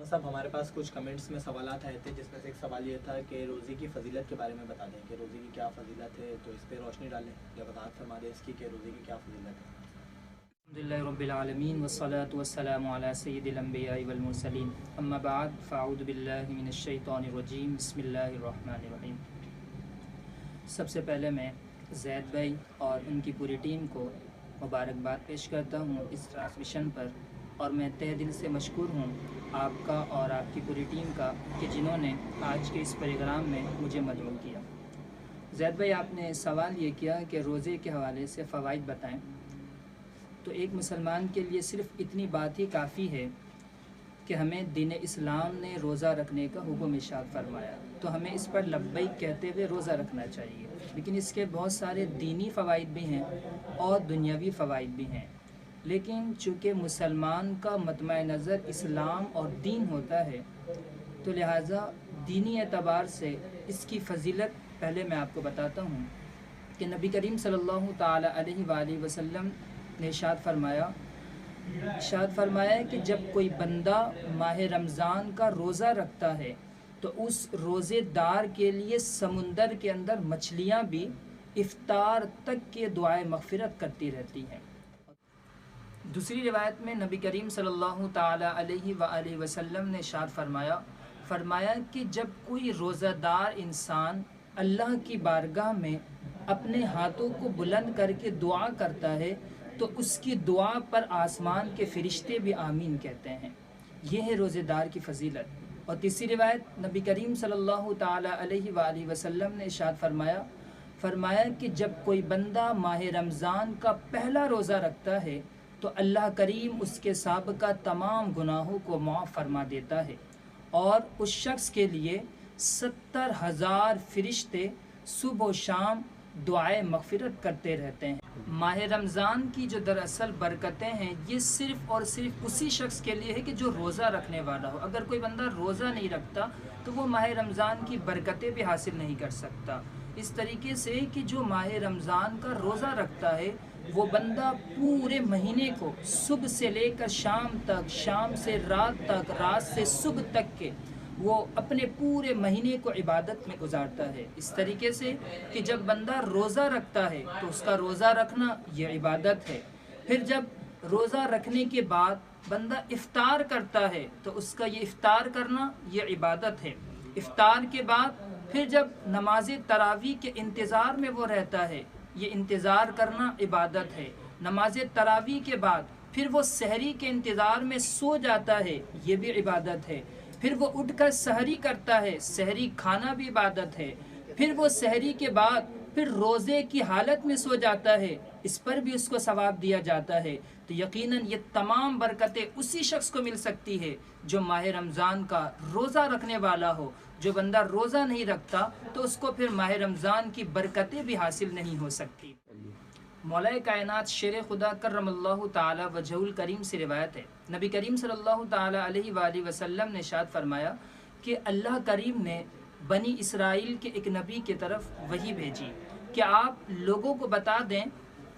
साहब हमारे पास कुछ कमेंट्स में सवालात आए थे, जिसमें से एक सवाल ये था कि रोज़े की फजीलत के बारे में बता दें कि रोज़े की क्या फजीलत है, तो इस पर रोशनी डालें या वज़ाहत फरमा दें इसकी कि रोज़े की क्या फजीलत है। अल्हम्दुलिल्लाहि रब्बिल आलमीन वस्सलातु वस्सलामु अला सय्यिदिल अंबियाइ वल मुरसलीन अम्मा बाद फ़अऊज़ु बिल्लाहि मिनश शैतानिर रजीम बिस्मिल्लाहिर रहमानिर रहीम। सबसे पहले मैं ज़ैद भाई और उनकी पूरी टीम को मुबारकबाद पेश करता हूँ इस ट्रांसमिशन पर, और मैं तहे दिल से मशकूर हूँ आपका और आपकी पूरी टीम का कि जिन्होंने आज के इस प्रोग्राम में मुझे मदऊ किया। ज़ैद भाई, आपने सवाल ये किया कि रोज़े के हवाले से फ़वाइद बताएं, तो एक मुसलमान के लिए सिर्फ़ इतनी बात ही काफ़ी है कि हमें दीन इस्लाम ने रोज़ा रखने का हुक्म इरशाद फरमाया, तो हमें इस पर लब्बैक कहते हुए रोज़ा रखना चाहिए। लेकिन इसके बहुत सारे दीनी फ़वाइद भी हैं और दुनियावी फ़वाइद भी हैं, लेकिन चूँकि मुसलमान का मतमए नज़र इस्लाम और दीन होता है, तो लिहाजा दीनी एतबार से इसकी फ़जीलत पहले मैं आपको बताता हूँ कि नबी करीम सल्लल्लाहु ताला अलैहि वसल्लम ने इरशाद फरमाया है कि जब कोई बंदा माह रमज़ान का रोज़ा रखता है तो उस रोज़ेदार के लिए समुंदर के अंदर मछलियाँ भी इफ्तार तक के दुआए मग़फ़िरत करती रहती हैं। दूसरी रिवायत में नबी करीम सल्लल्लाहु ताला अलैहि वसल्लम ने इरशाद फरमाया कि जब कोई रोज़ादार इंसान अल्लाह की बारगाह में अपने हाथों को बुलंद करके दुआ करता है तो उसकी दुआ पर आसमान के फ़रिश्ते भी आमीन कहते हैं। यह है रोज़ेदार की फ़जीलत। और तीसरी रिवायत नबी करीम सल्लल्लाहु ताला अलैहि वसल्लम ने इरशाद फरमाया कि जब कोई बंदा माह रमज़ान का पहला रोज़ा रखता है तो अल्लाह करीम उसके साबिक़ा तमाम गुनाहों को माफ़ फरमा देता है और उस शख्स के लिए 70,000 फ़रिश्ते सुबह व शाम दुआए मग़फ़िरत करते रहते हैं। माह रमज़ान की जो दरअसल बरकतें हैं, ये सिर्फ़ और सिर्फ उसी शख्स के लिए है कि जो रोज़ा रखने वाला हो। अगर कोई बंदा रोज़ा नहीं रखता तो वो माह रमज़ान की बरकतें भी हासिल नहीं कर सकता। इस तरीके से कि जो माह रमज़ान का रोज़ा रखता है वो बंदा पूरे महीने को सुबह से लेकर शाम तक, शाम से रात तक, रात से सुबह तक के वो अपने पूरे महीने को इबादत में गुजारता है। इस तरीके से कि जब बंदा रोज़ा रखता है तो उसका रोज़ा रखना ये इबादत है। फिर जब रोज़ा रखने के बाद बंदा इफ़्तार करता है तो उसका ये इफ़्तार करना ये इबादत है। इफ़्तार के बाद फिर जब नमाज तरावी के इंतज़ार में वो रहता है, ये इंतज़ार करना इबादत है। नमाज तरावी के बाद फिर वो सहरी के इंतज़ार में सो जाता है, ये भी इबादत है। फिर वो उठकर सहरी करता है, सहरी खाना भी इबादत है। फिर वो सहरी के बाद फिर रोज़े की हालत में सो जाता है, इस पर भी उसको सवाब दिया जाता है। तो यकीनन ये तमाम बरकतें उसी शख्स को मिल सकती है जो माह रमज़ान का रोज़ा रखने वाला हो। जो बंदा रोज़ा नहीं रखता तो उसको फिर माह रमज़ान की बरकतें भी हासिल नहीं हो सकती। मौलाए कायनात शेर खुदा करमल्लाहु ताला वजहुल करीम से रिवायत है, नबी करीम सल्लल्लाहु ताला अलैहि वसल्लम ने इरशाद फरमाया कि अल्लाह करीम ने बनी इसराइल के एक नबी की तरफ वही भेजी कि आप लोगों को बता दें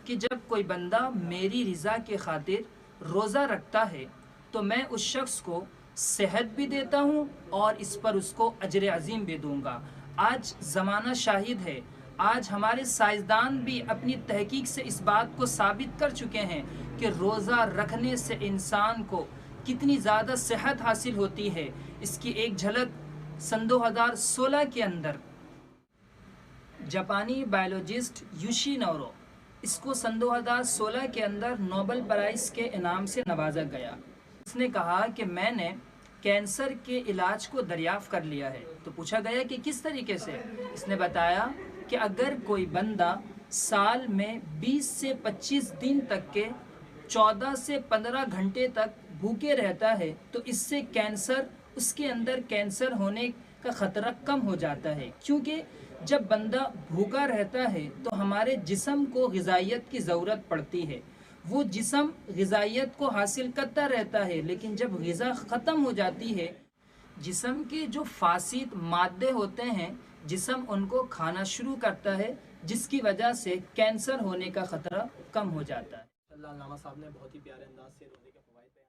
कि जब कोई बंदा मेरी रज़ा के खातिर रोज़ा रखता है तो मैं उस शख्स को सेहत भी देता हूँ और इस पर उसको अजर अज़ीम भी दूँगा। आज ज़माना शाहिद है, आज हमारे साइंसदान भी अपनी तहकीक से इस बात को साबित कर चुके हैं कि रोज़ा रखने से इंसान को कितनी ज़्यादा सेहत हासिल होती है। इसकी एक झलक सन 2016 के अंदर जापानी बायोलॉजिस्ट यूशी नोरो, इसको सन 2016 के अंदर नोबेल प्राइज़ के इनाम से नवाजा गया। इसने कहा कि मैंने कैंसर के इलाज को दरियाफ़्त कर लिया है। तो पूछा गया कि किस तरीके से? इसने बताया कि अगर कोई बंदा साल में 20 से 25 दिन तक के 14 से 15 घंटे तक भूखे रहता है तो इससे कैंसर, उसके अंदर कैंसर होने का ख़तरा कम हो जाता है। क्योंकि जब बंदा भूखा रहता है तो हमारे जिस्म को ग़िज़ाइयत की ज़रूरत पड़ती है। वो जिस्म ग़िज़ाइयत को हासिल करता रहता है, लेकिन जब ग़िज़ा ख़त्म हो जाती है, जिस्म के जो फासिद मादे होते हैं, जिस्म उनको खाना शुरू करता है, जिसकी वजह से कैंसर होने का ख़तरा कम हो जाता है। اللہ علامہ صاحب نے بہت ہی پیارے انداز سے روزے کے فوائد بیان